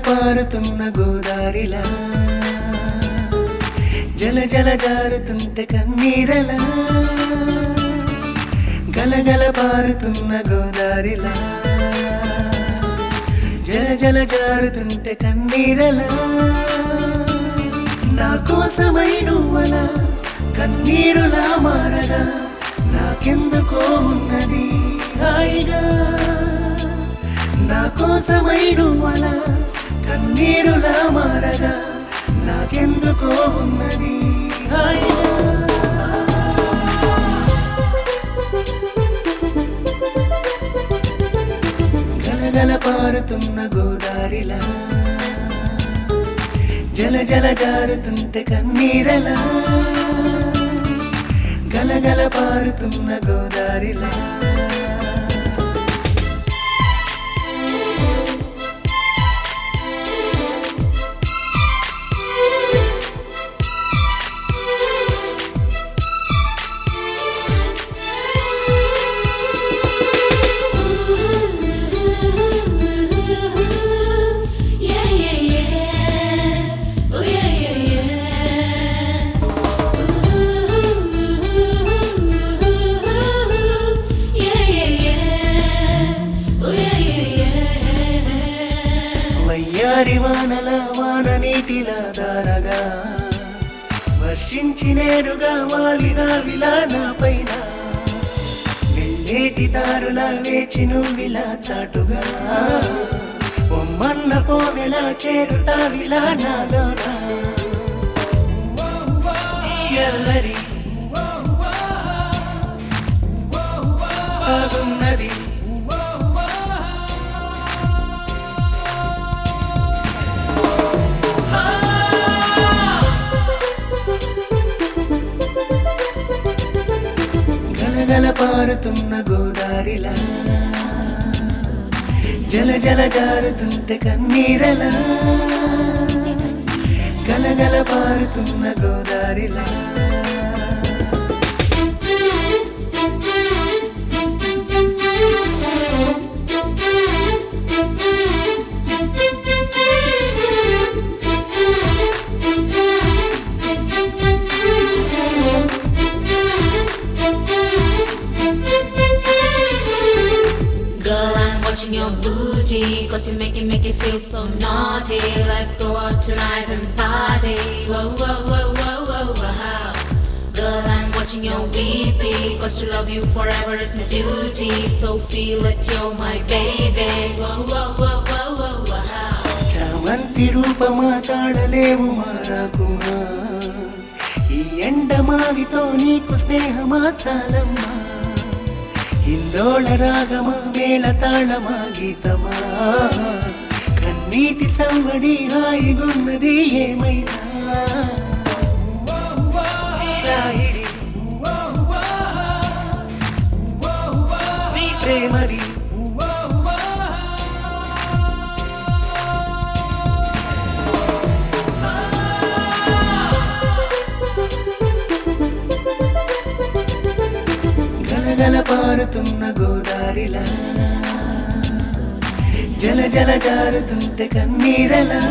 పారుతున్న గోదారిలా జల జల జారుతుంటే కన్నీరలా గలగల పారుతున్న గోదారిలా జల జల జారుతుంటే కన్నీరలా నా కోసమై నువ్వలా కన్నీరులా మారగా నాకెందుకో ఉన్నది హాయిగా నా కోసమై నువ్వలా కన్నీరులా మారగా నాకెందుకో ఉన్నది హాయిగా గలగల పారుతున్న గోదారిలా జల జల జారుతుంటే కన్నీరలా గలగల పారుతున్న గోదారిలా వయ్యారి వానల వాన నీటిలా దారగా వర్షించి నేరుగా వాలిన విలాన పైన వెళ్ళేటి దారులా వేచి నువ్విలా చాటుగా బొమ్మన్న పోవెలా చేరుతా విలానాలోన ఎల్లరి బాగున్నది గలగల పారుతున్న గోదారిలా జల జల జారుతుంటే కన్నీరలా గలగల పారుతున్న గోదారిలా Watching your booty, cause you make it feel so naughty. Let's go out tonight and party. Whoa, whoa, whoa, whoa, whoa, wow. Girl, I'm watching your VP, cause to love you forever is my duty. So feel it, you're my baby. Whoa, whoa, whoa, whoa, whoa, wow. చామంతి రూపమా తాళలేవు మారాకుమా ఈ ఎండమావితో నీకు స్నేహమా చాలమ్మా హిందోళ రాగమా మేళ తాళమా గీతమా కన్నీటి సంవడి హాయిగున్నది ఏమైనా లాహిరి ప్రేమది గలగల పారుతున్న గోదారిలా జల జల జారుతుంటే కన్నీరలా